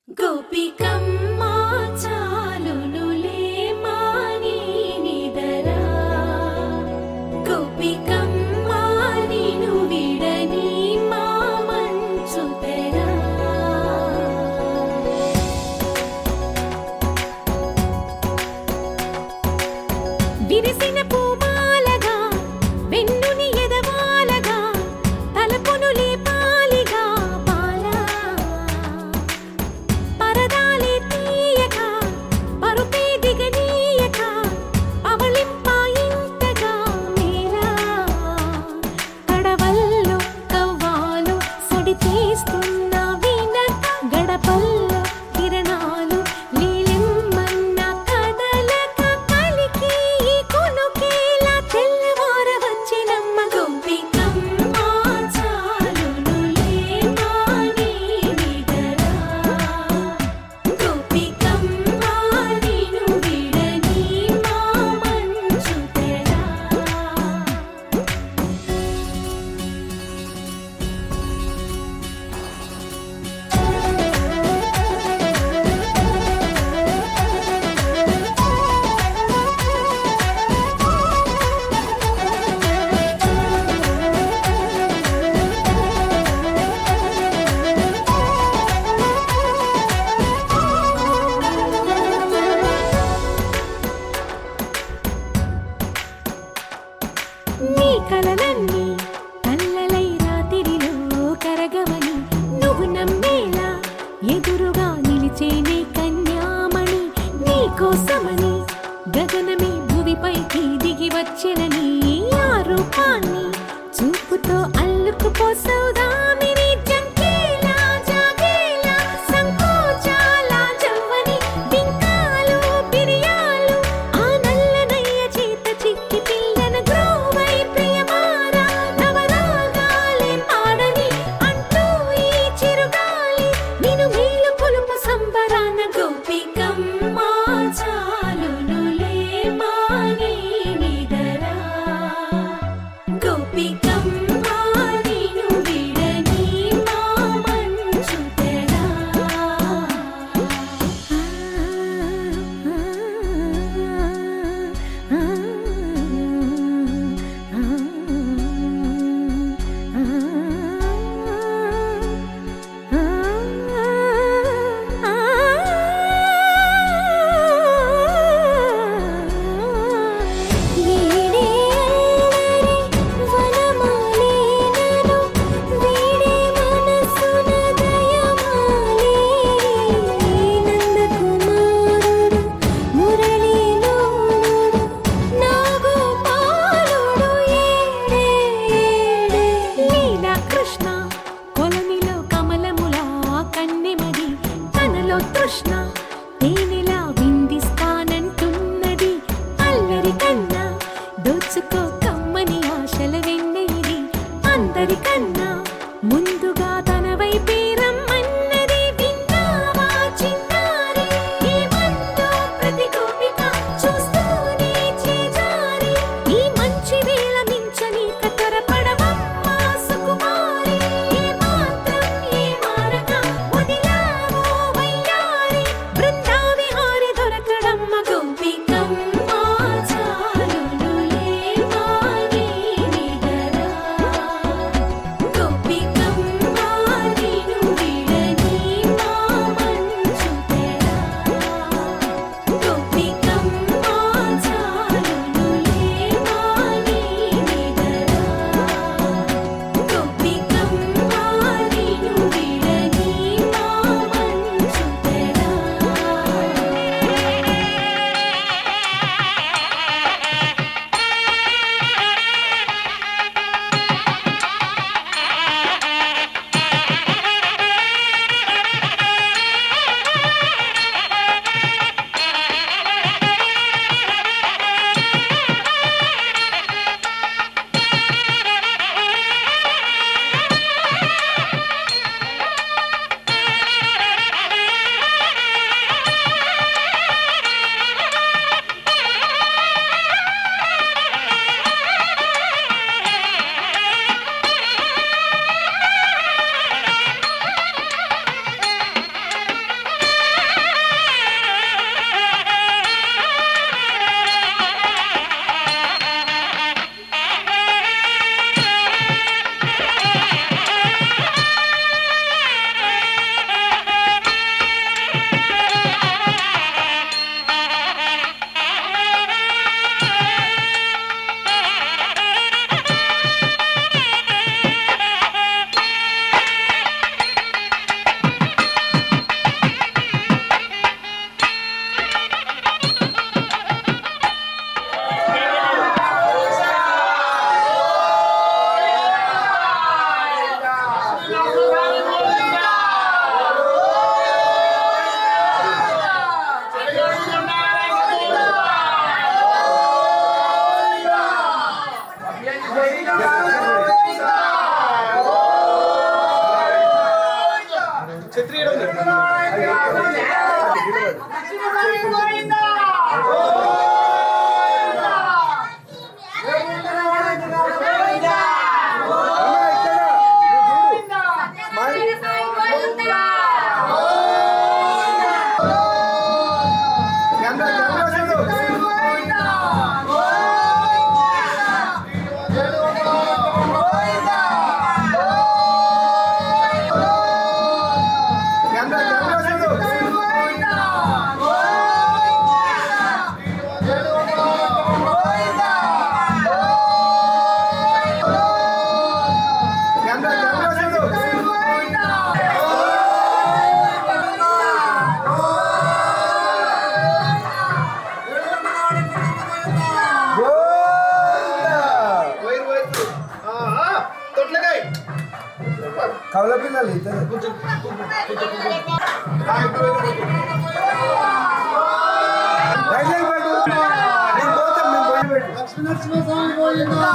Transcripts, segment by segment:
గోపికమ్మా చాలునులే మాని నిదరా గోపికమ్మా నిను విడని మా మంచు తెరా విరిసిన పూమాలగా వెన్నుని ఎదవాలగా తలపును లేపాలిగా బాలా పరదాలే తీయక పరుపే దిగనీయక అవళింపాయింతగా మేలా కడవల్లో కవ్వాలు సడి చేస్తున్న వినక గడపల్లో కిరణాలు నీలిమ్మన్న కదలక కలికి కొనుకేలా తెల్లవార వచ్చినమ్మ గోపికమ్మా చాలునులే మాని నిదరా గోపికమ్మా నిను విడని మా మంచు తెరా నీ కలలన్నీ కల్లలై రాత్రిలో కరగవని నువ్వు నమ్మేలా ఎదురుగా నిలిచేనే కన్యామణి నీ కోసమని గగనమే భువిపైకి దిగి వచ్చినని ఆ రూపాన్ని చూపుతో అల్లుకుపోసౌదామిని జంకేలా జాగేలా సంకోచాల జవ్వని బింకాలు బిరియాలు ఆ నల్లనయ్య చేత చిక్కి పిల్లన గ్రోవై ప్రియమారా నవరాగాలే పాడని అంటూ ఈ చిరుగాలి నిన్ను మేలు కొలుపు సంబరాన గోపికమ్మా చాలునులే మాని నిదరా గోపికమ్మా నిను విడని మా మంచు తెరా వీడే అల్లరి వనమాలినను వీడే మనసున దయమాలి నందకుమారుడు మురళీలోనుడు నాగోపాలుడు ఏడే లీలా కృష్ణ కొలనిలో కమలములా కన్నెమది తనలో తృష్ణ తేనెలా విందిస్తానంటున్నది అల్లరి కన్నా దోచుకో కమ్మని ఆశల వెన్నెయిది అందరికన్నా ముందుగా తన వైపే రమ్మన్నది విన్నావా చిన్నారి ఈ మందో ప్రతి గోపిక చూస్తూనే చేజారి ఈ మంచి వేళ మించని కతరపడవమ్మ సుకుమారి ఏ మాత్రం ఏ మారక వదిలావో వయ్యారి బృందావిహారి కవల పిల్లలు ఇద్దరు లక్ష్మీ స్వామి పోయిందా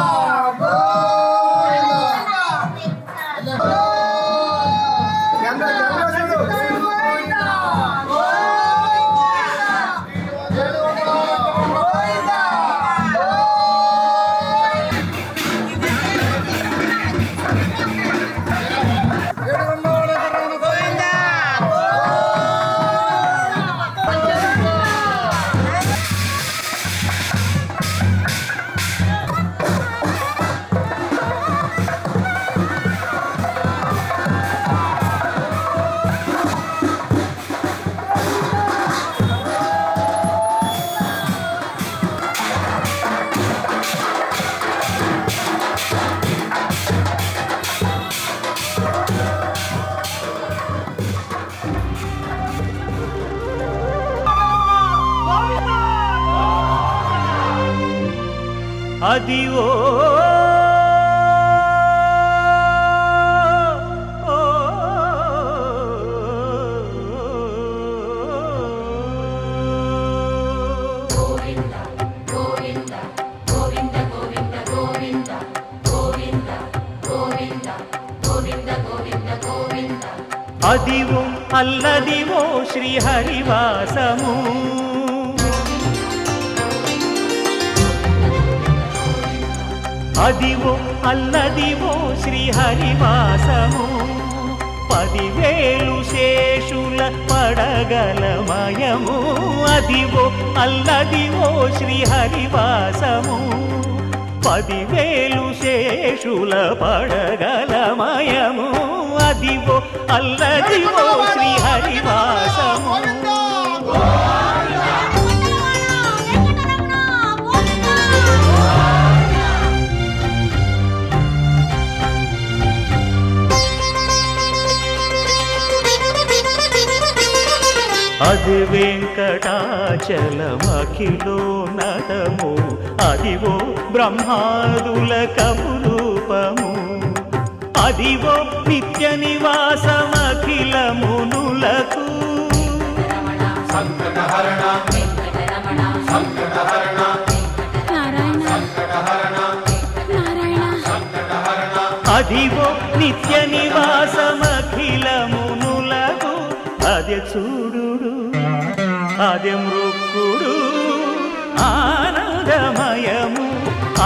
అదివో అదివో అల్లదివో శ్రీహరివాసము అదివో అల్లదివో శ్రీహరివాసము 10,000 శేషుల పడగలమయము అదివో అల్లదివో శ్రీహరివాసము 10,000 శేషుల పడగలమయము అదివో అల్లదివో శ్రీహరివాసము అది వెంకటాచలమఖిలో నటము అదివో బ్రహ్మాదుల కపురూపము అదివో నిత్య నివాసమఖిల మునులకు సంకటహరణ సంకటహరణ నారాయణ నారాయణ సంకటహరణ అదివో నిత్య నివాసమఖిల మునులకు అదే చూడు అదే మృక్కుడు ఆనందమయము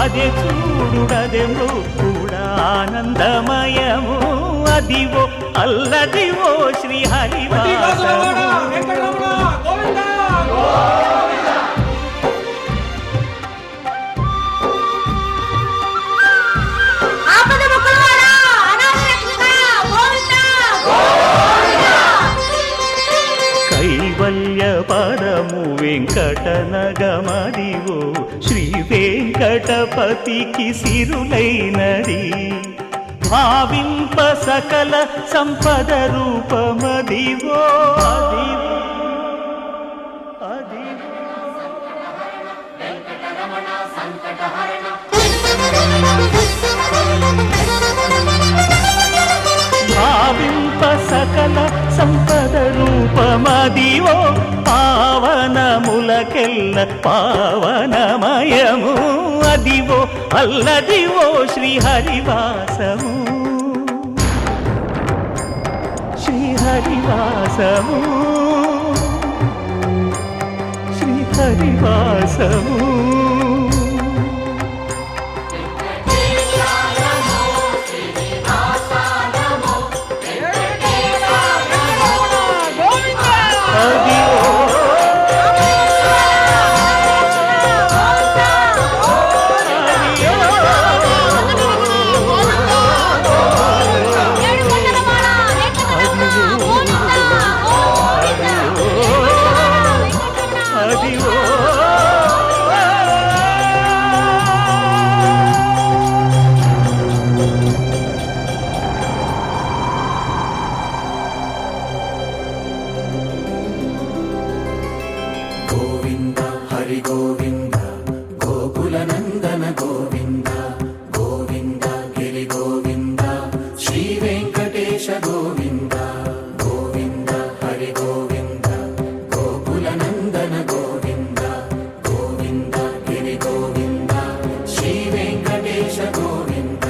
అదే చూడుడదే మృక్కుడు ఆనందమయము అదివో అల్లదివో శ్రీహరివాసము కైవల్య పరము వెంకటనగమదివో శ్రీ వెంకటపతికి సిరులైనది భావింప సకల సంపద రూపమదివో అదివో భావింప సకల సంపద రూపమదివో పావనములకెల్ల పావనమయము అదివో అల్లదివో శ్రీహరివాసము శ్రీహరి శ్రీహరివాసము శ్రీహరివాసము గోవింద హరి గోవింద గోకుల నందన గోవింద గోవింద గిరి గోవింద శ్రీ వెంకటేశ గోవింద గోవింద హరి గోవింద గోకుల నందన గోవింద గోవింద గిరి గోవింద శ్రీ వెంకటేశ గోవింద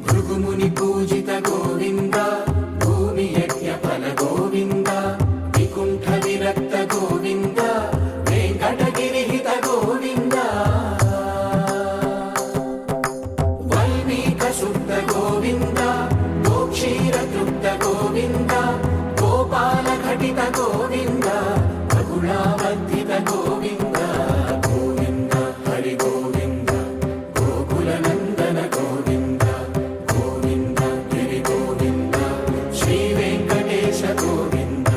భృగుముని పూజిత గోవింద భూమి యజ్ఞ ఫల గోవింద వికుంఠ విరక్త గోవింద వెంకటగిరిహిత గోవింద వల్మీక శుద్ధ గోవింద గోక్షీర తృప్త గోవింద గోపాల ఘటిత గోవింద బహుళావర్ధిత గోవింద గోవింద హరి గోవింద గోకుల నందన గోవింద గోవింద గిరి గోవింద శ్రీ వెంకటేశ గోవింద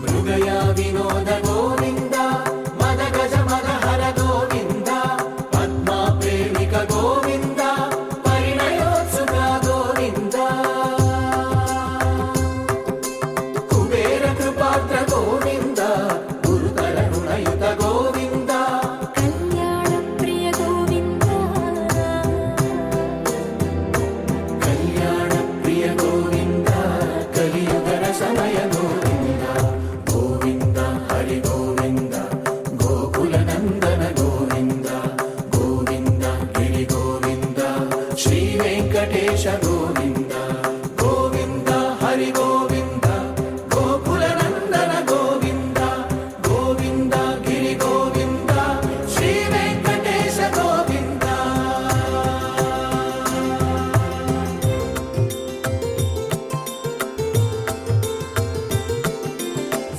మృగయా వినోద గోవింద మద గజ మదహర గోవింద పద్మా ప్రేమిక గోవింద పరిణయోత్సుక గోవింద కుబేర కృపాత్ర గోవింద గురుతర రుణయుత గోవింద కళ్యాణ ప్రియ గోవింద కళ్యాణ ప్రియ గోవింద కలియుగర సమయ గోవింద గోవింద హరి గోవింద గోకుల నందన గోవింద గోవింద గిరి గోవింద శ్రీ వెంకటేశ గోవింద గోవింద హరి గోవింద గోకుల నందన గోవింద గోవింద గిరి గోవింద శ్రీ వెంకటేశ గోవింద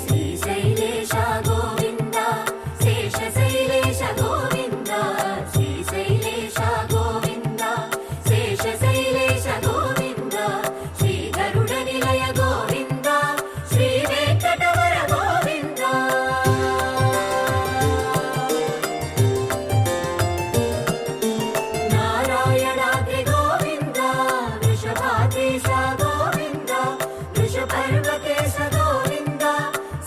శ్రీశైలేశ గోవింద శేషశైలేశ గోవింద శ్రీశైలేశ గోవింద శేషశైలేశ గోవింద శ్రీ గరుడ నిలయ గోవింద శ్రీ వెంకటవర గోవింద నారాయణాద్రి గోవింద వృషభాద్రీశ గోవింద వృషపర్వతేశ గోవింద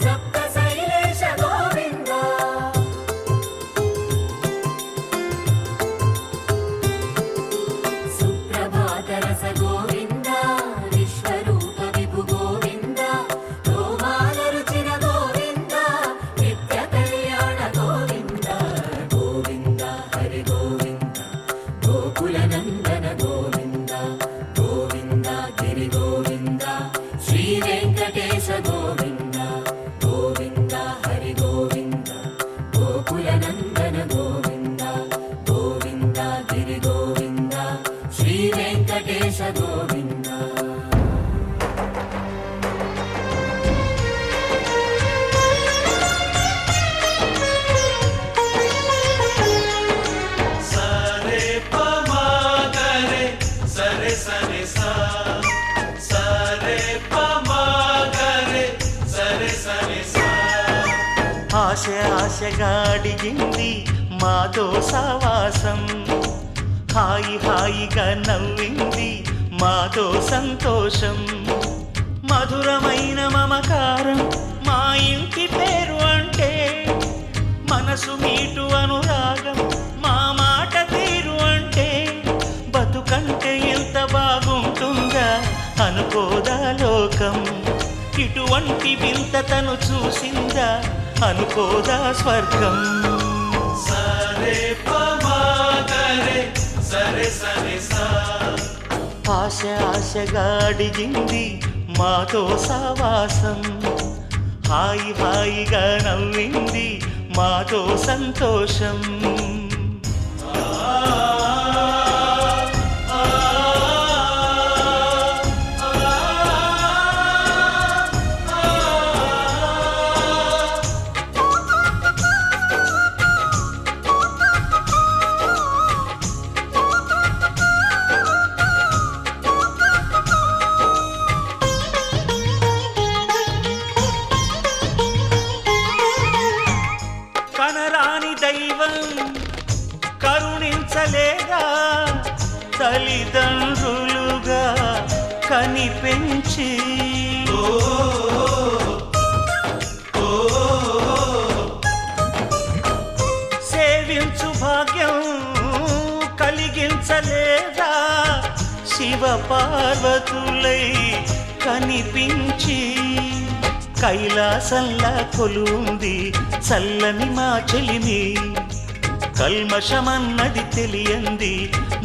సప్తశైలేశ గోవింద సుప్రభాతరస గోవింద విశ్వరూప విభు గోవింద రోమాల రుచిర గోవింద నిత్య కళ్యాణ గోవింద గోవింద హరి గోవింద గోకుల నందన గోవింద గోవింద గిరి గోవింద శ్రీ వెంకటేశ గోవింద గోవింద హరి గోవింద గోకుల నందన గోవింద గోవింద గిరి గోవింద శ్రీ వెంకటేశ గోవింద సరే పమాగరే సరే సరే సా సరే పమాగరే సరే సరే సా ఆశ ఆశగా అడిగింది మాతో సావాసం హాయి హాయిగా నవ్వింది మాతో సంతోషం మధురమైన మమకారం మా ఇంటి పేరు అంటే మనసు మీటు అనురాగం మా మాట తీరు అంటే బతుకంటే ఎంత బాగుంటుందా అనుకోదా లోకం ఇటువంటి వింత తను చూసిందా అనుకోదా స్వర్గం. సరే పమా గరే సరే సరే సా. ఆశ ఆశగా అడిగింది మాతో సావాసం, హాయి హాయిగా నవ్వింది మాతో సంతోషం. కనరాని దైవం కరుణించలేదా, తల్లిదండ్రులుగా కనిపెంచి సేవించు భాగ్యం కలిగించలేదా, శివ పార్వతులై కనిపించి కైలాసంలా కొలుంది చల్లని మా చెలిమి. కల్మషమన్నది తెలియంది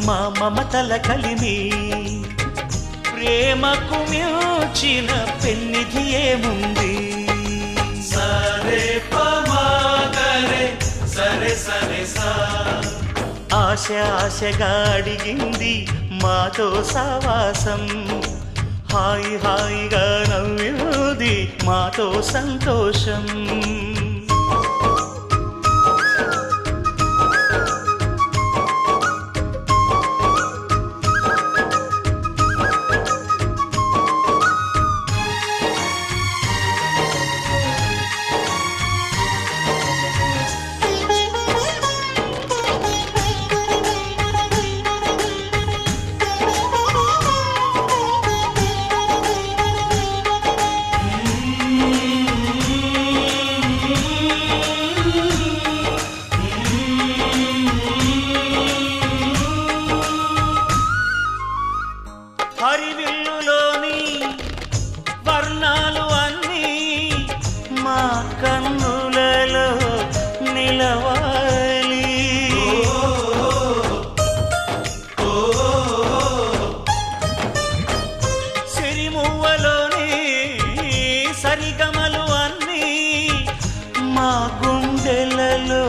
మా మమతల కలిమి. ప్రేమకు మించిన పెన్నిధి ఏముంది. సరే పమా గరే సరే సరే సా. ఆశ ఆశగా అడిగింది మాతో సావాసం, హాయి హాయిగా నవ్వింది మాతో సంతోషం. హరివిల్లులోని వర్ణాలు అన్నీ మా కన్నులలో నిలవాలి. సిరిమువ్వలోని సరిగమలు అన్నీ మా గుండెలలో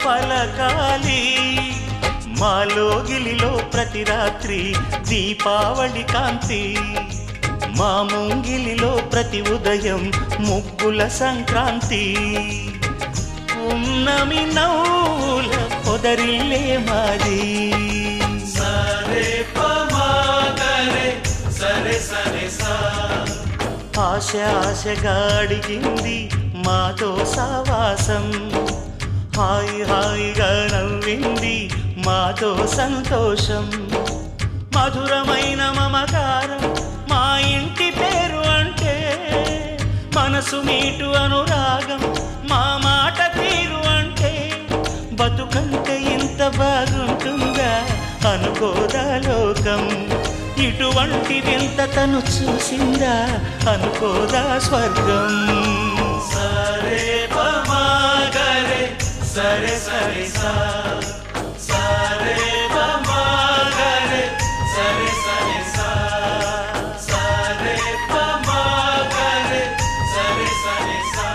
పలకాలి. మాలోగిలిలో ప్రతి రాత్రి దీపావళి కాంతి, మా ముంగిలిలో ప్రతి ఉదయం ముగ్గుల సంక్రాంతి. ఉన్నమి నవ్వుల పొదరిల్లే మాది. సరే పమా గరే సరే సరే సా. ఆశ ఆశగా అడిగింది మాతో సావాసం, హాయి హాయిగా నవ్వింది మాతో సంతోషం. మధురమైన మమకారం మా ఇంటి పేరు అంటే, మనసు మీటు అనురాగం మా మాట తీరు అంటే, బతుకంటే ఇంత బాగుంటుందా అనుకోదా లోకం. ఇటువంటి వింత తను చూసిందా అనుకోదా స్వర్గం. సరే పమా గరే సరే సరే సా. సరే పమా గరే సరే సరే సా. సరే పమా గరే సరే సరే సా.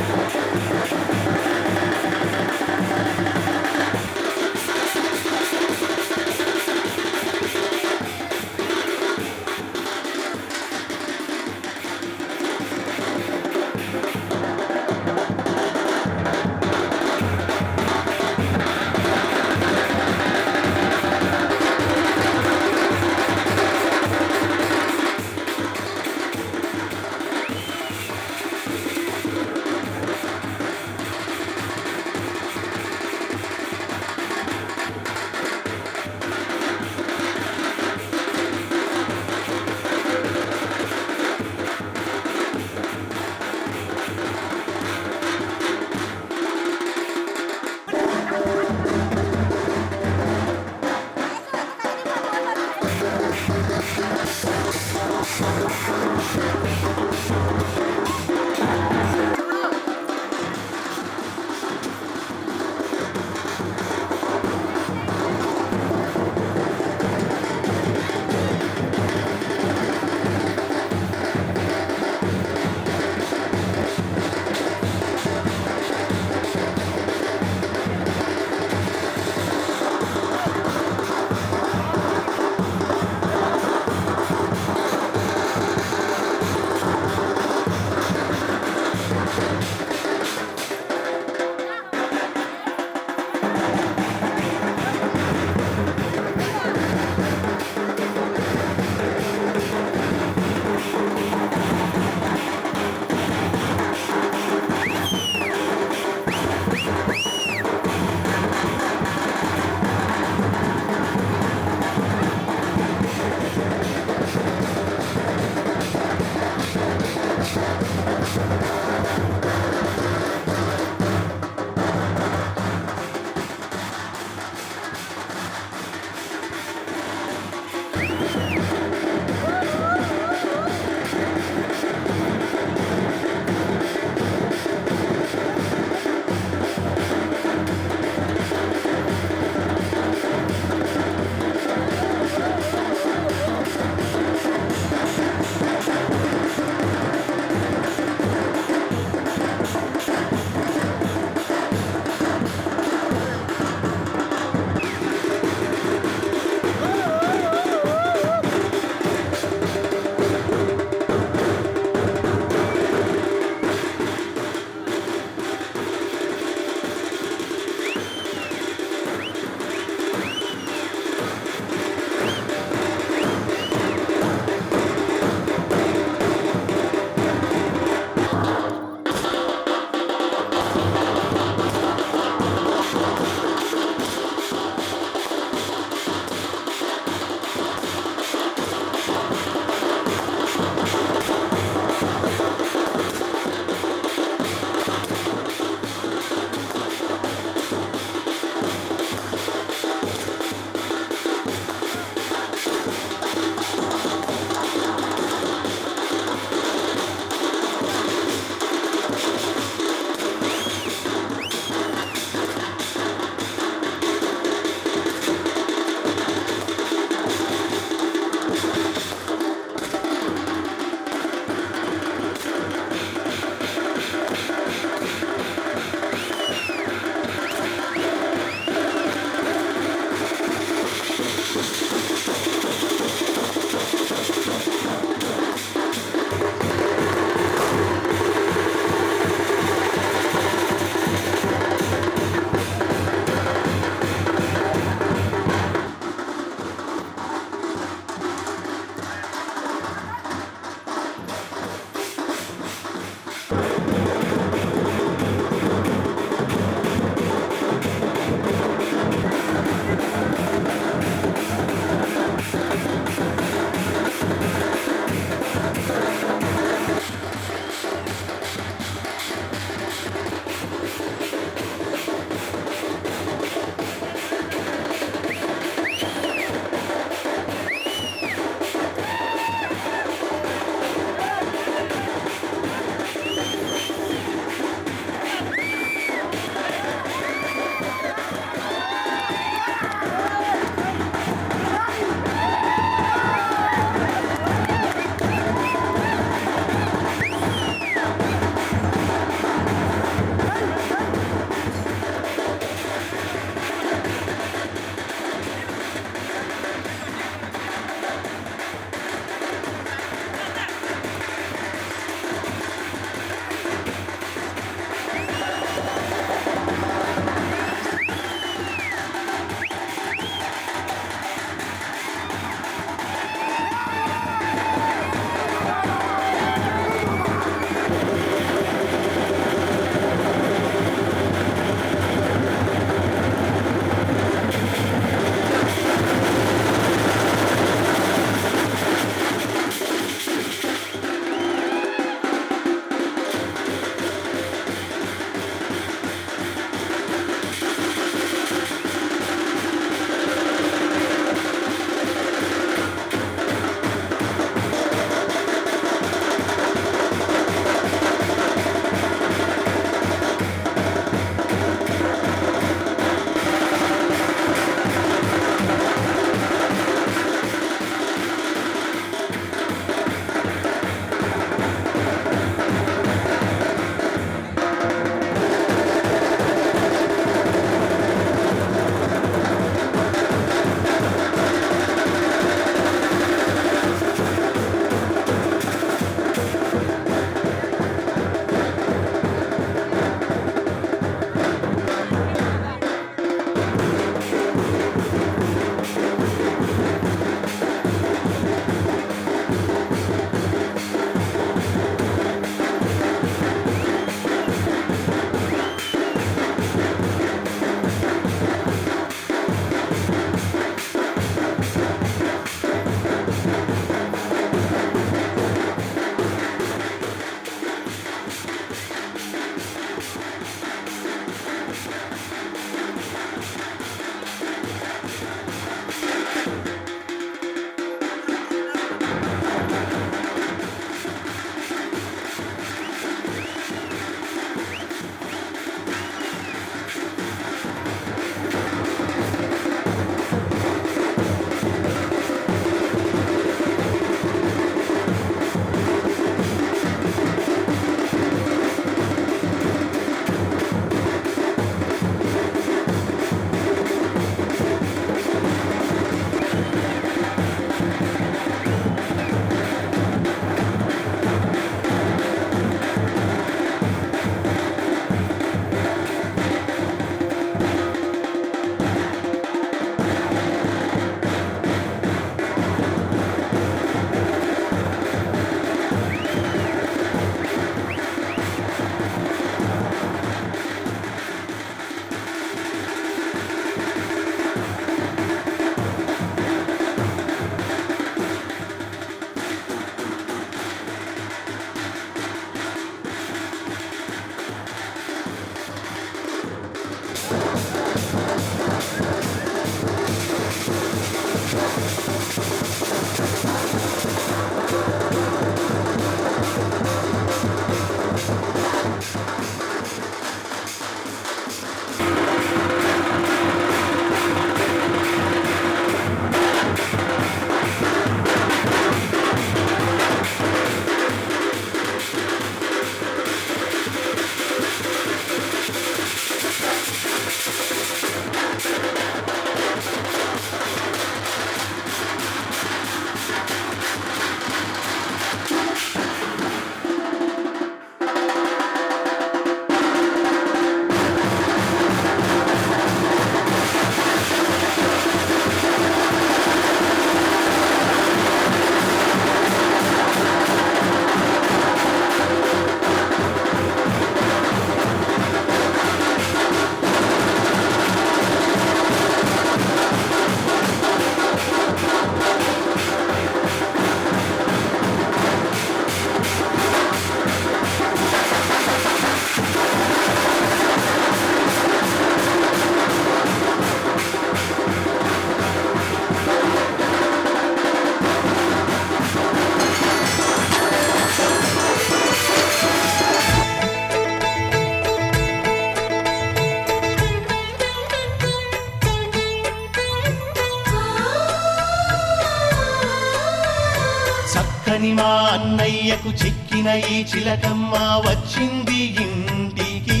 చిక్కని మా అన్నయ్యకు చిక్కిన ఈ చిలకమ్మ వచ్చింది ఇంటికి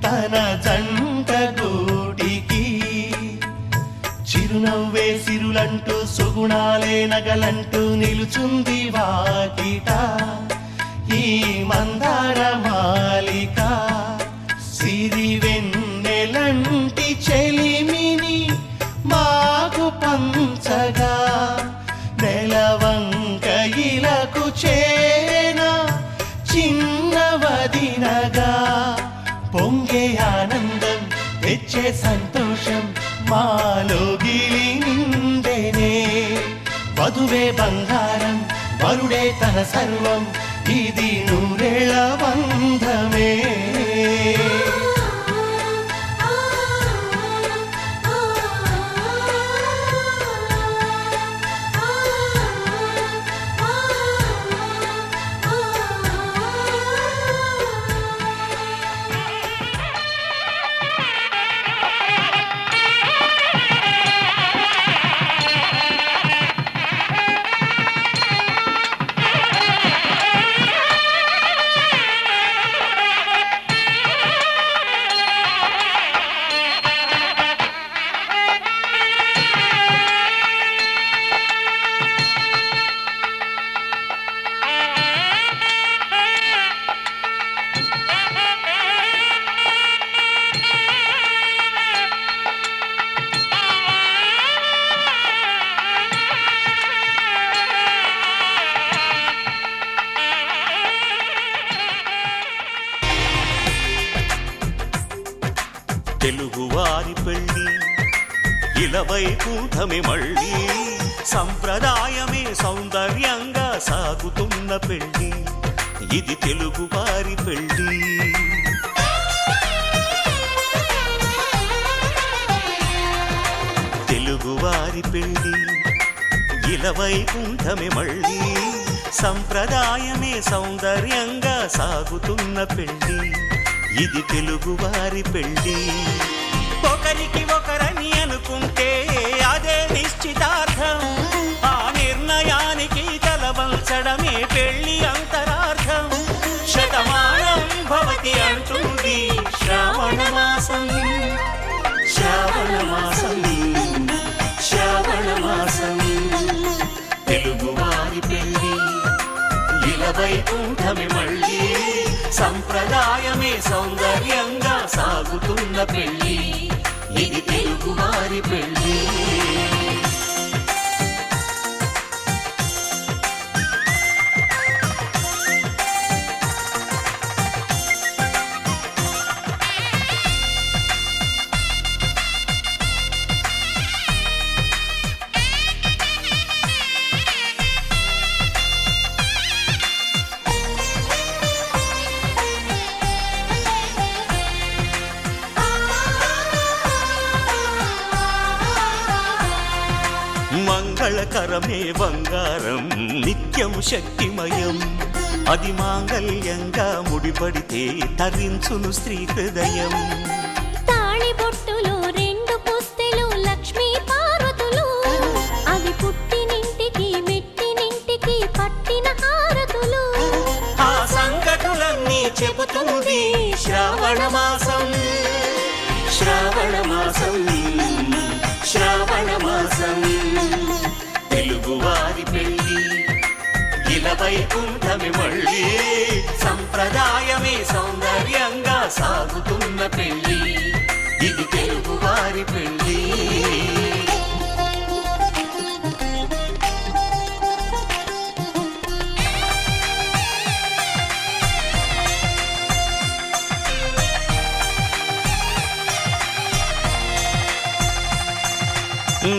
తన జంట గూటికి. చిరునవ్వే సిరులంటూ సుగుణాలే నగలంటూ నిలుచుంది వాకిట ఈ మందార మాలిక. సిరి వెన్నెలంటి చెలిమిని మాకు పంచగా నెలవంక ఇలకు చేన చిన్నవదినగా. పొంగే ఆనందం తెచ్చే సంతోషం మాలోగిలి నిండెనే. వధువే బంగారం వరుడే తన సర్వం ఇది నూరేళ్ల బంధమే. తెలుగువారి పెళ్ళి ఇలవై కూటమి మళ్ళీ సంప్రదాయమే సౌందర్యంగా సాగుతున్న పెళ్ళి ఇది తెలుగువారి పెళ్ళి. తెలుగువారి పెళ్ళి ఇలవై కూటమి మళ్ళీ సంప్రదాయమే సౌందర్యంగా సాగుతున్న పెళ్ళి ఇది తెలుగువారి పెళ్ళి. ఒకరికి ఒకరని అనుకుంటే అదే నిశ్చితార్థం. ఆ నిర్ణయానికి తలవంచడమే పెళ్ళి అంతరార్థం. శతమానం భవతి అంటుంది శ్రావణ మాసం. శ్రావణ మాసం శ్రావణ మాసం తెలుగువారి పెళ్ళి ఇలవై కూటమి మళ్ళీ సంప్రదాయమే సౌందర్యంగా సాగుతున్న పెళ్ళి ఇది తెలుగువారి పెళ్ళి. మంగళకరమే బంగారం నిత్యం శక్తిమయం. అది మాంగళ్యంగా ముడిపడితే తరించును స్త్రీ హృదయం. తాళిబొట్టులో రెండు పుస్తెలు లక్ష్మీ పార్వతులు అవి పుట్టినింటికి మెట్టినింటికి పట్టిన హారతులు. ఆ సంగతులన్నీ చెబుతుంది శ్రావణ మాసం. శ్రావణ మాసం శ్రావణ మాసం తెలుగువారి పెళ్ళి ఇలవై కూటమి మళ్ళీ సంప్రదాయమే సౌందర్యంగా సాగుతున్న పెళ్ళి ఇది తెలుగువారి పెళ్ళి.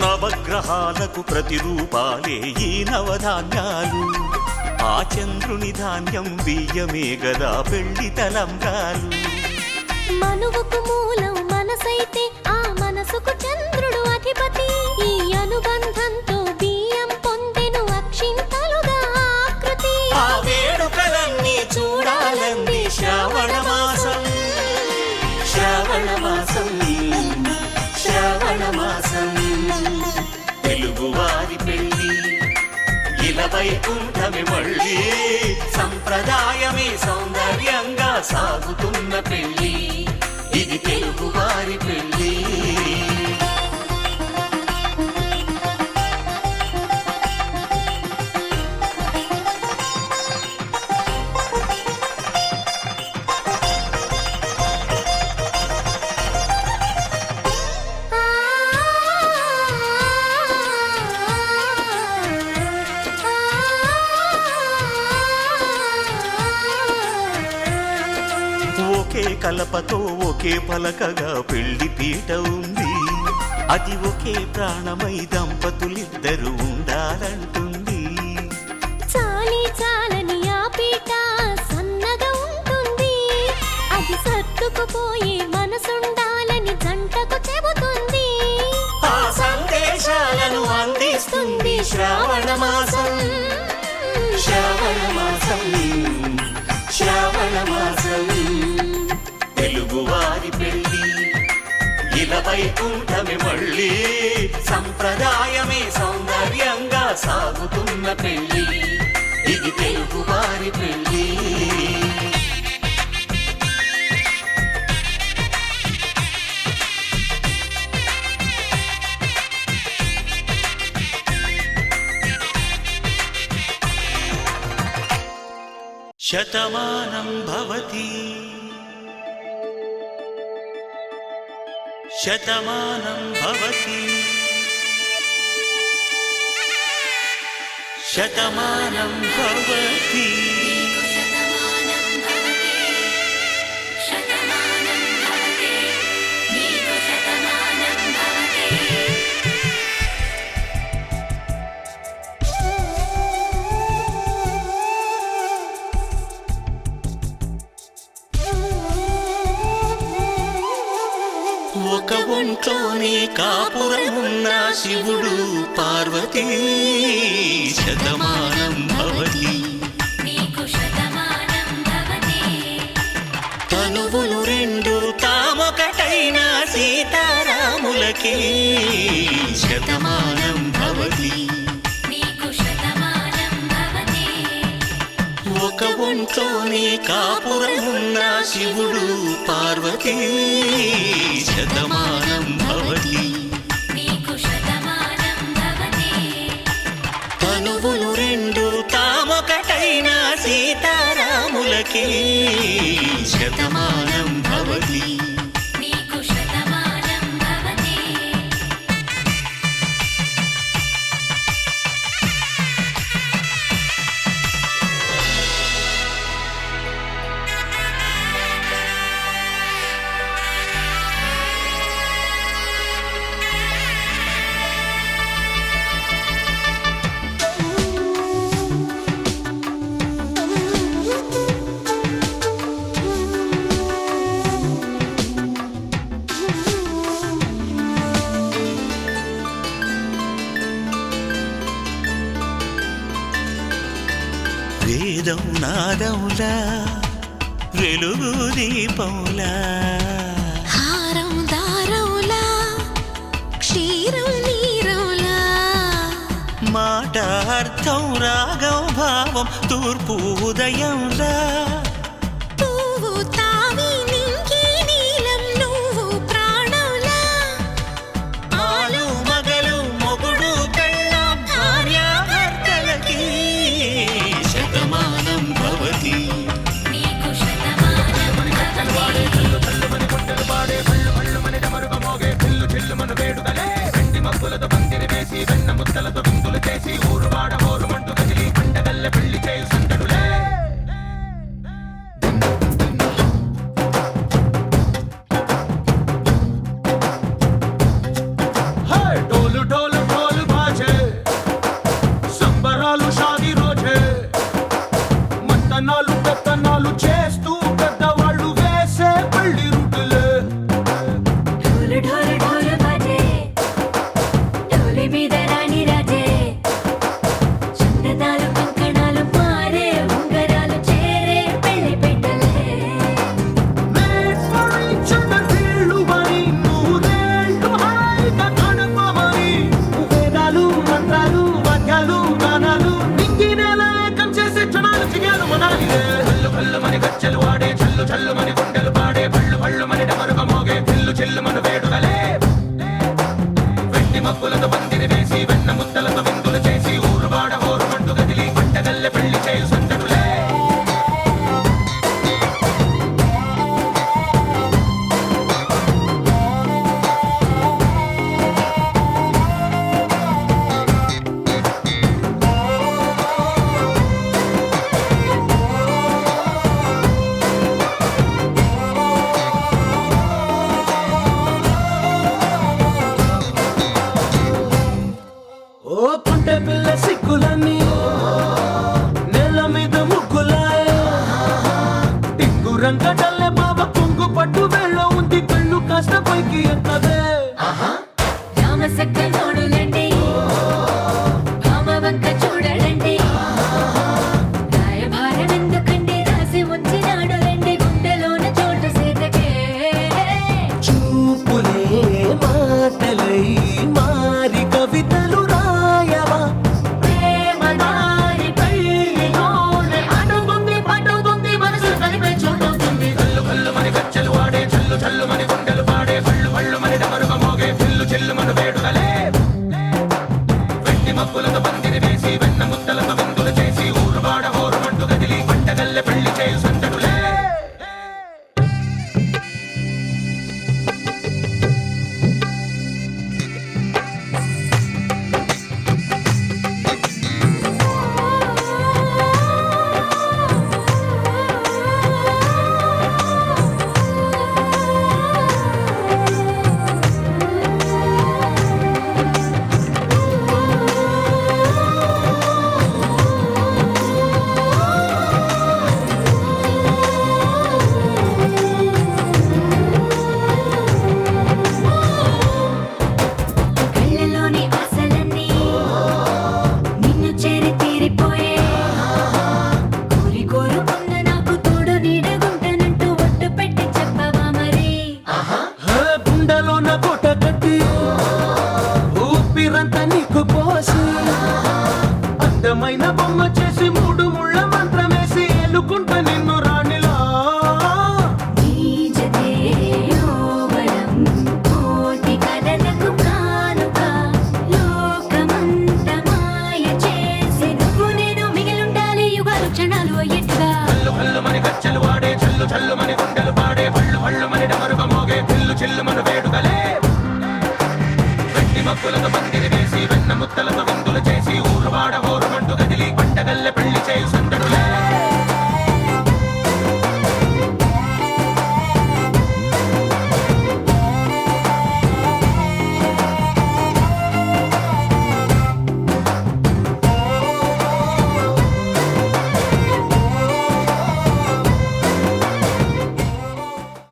నవగ్రహాలకు ప్రతిరూపాలే ఈ నవధాన్యాలు. ఆ చంద్రుని ధాన్యం బియ్యమే గదా పెళ్లి తలంబ్రాలు. మనువుకు మూలం మనసైతే ఆ మనసుకు చంద్రుడు అధిపతి. ఈ అనుబంధంతో బియ్యం పొందెను అక్షింతలుగా ఆకృతి. ఆ వేడుకలన్నీ చూడాలంది శ్రావణ మాసం. శ్రావణ మాసం శ్రావణ మాసం తెలుగువారి పెళ్ళి ఇలవై వైకుంఠమి మళ్ళీ సంప్రదాయమే సౌందర్యంగా సాగుతున్న పెళ్ళి ఇది తెలుగు వారి పెళ్ళి ఒకే కలపతో ఒకే పలకగా పెళ్లి పీట ఉంది అది ఒకే ప్రాణమై దంపతులిద్దరూ ఉండాలంటుంది చాలి చాలని ఆ పీట సన్నగా ఉంటుంది అది సర్దుకుపోయే మనసుండాలని జంటకు చెబుతుంది ఆ సందేశాలను అందిస్తుంది శ్రావణ మాసం శ్రావణ మాసం శ్రావణ మాసం తెలుగు వారి పెళ్ళి ఇలా వైకుంఠమి మళ్ళీ సంప్రదాయమే సౌందర్యంగా సాగుతున్న పెళ్ళి ఇది తెలుగు వారి పెళ్ళి శతమానం భవతి శతమానం భవతి శతమానం భవతి ఒక ఒంట్లోనే కాపురమున్న శివుడు పార్వతీ శతమానం భవతి తనువులు రెండు తామొకటైన సీతారాములకి శతమానం భవతి ఒక ఒంట్లోనే కాపురమున్న శివుడు పార్వతీ శతమానం భవతి తనువులు రెండు తామొకటైన సీతారాములకి శతమానం భవతి వేదం నాదములా వెలుగు దీపములా హారం దారములా క్షీరం నీరములా మాట అర్థం రాగం భావం తూర్పు ఉదయంలా పువ్వు తావి నింగి నీలం నువ్వు ప్రాణంలా ఆలు మగలు మొగుడు కళ్ళ భార్యాభర్తలకి శతమానం భవతి మల్లె బావ కొంగు పట్టు వెళ్ళ ఉంది కళ్ళు కాస్త పైకి ఎత్తదే రామసక్క నోడులండి భామ వంక చూడలండి రాయభారం ఎందుకండి రాసి ఉంచినాడు రండి గుండెలోన చోటు సీతకే చూపులే మాటలై మారి కవితలు రాయవా ప్రేమ దారి పెళ్ళిలోనే అడుగుంది పట్టుకుంది మనసు కలిపే చోటుంది కళ్ళు కళ్ళు మని గచ్చలు వాడే చల్లు చల్లు మని గుండెలు పాడే పళ్ళు పళ్ళు మని డమరుగ మోగే పిల్లు చెల్లు మన వేడుకలే వెండి మబ్బులతో పందిరి వేసి వెన్న ముద్దలతో విందులు చేసి ఊరు వాడ హోరు మంటు కదిలి పంటగల్లె పెళ్లి చేయు సందడులే కళ్ళలోని ఆశలన్నీ నిన్ను చేరి తీరిపోయే కోరి కోరుకున్న నాకు తోడు నీడగుంటానంటూ ఒట్టు పెట్టి చెప్పవా మరి గుండెలోన కోట కట్టి ఊపిరంతా నీకు పోసి అందమైన బొమ్మ చేసి మూడు ముళ్ళ మంత్రమేసి ఎలుకుంటా నిన్ను రాణిలా నీజతే యోవరం కోటి కలలకు కానుక లోకమంత మాయ చేసి నువ్వు నేను మిగిలుండాలి యుగాలు క్షణాలు అయ్యేట్టుగా కళ్ళు కళ్ళు మని గచ్చలు వాడే చల్లు చల్లు మని గుండెలు పాడే పళ్ళు పళ్ళు మని డమరుగ మోగే పిల్లు చిల్లు మన వేడుకలే వెండి మబ్బులతో పందిరి వేసి వెన్న ముద్దలతో విందులు చేసి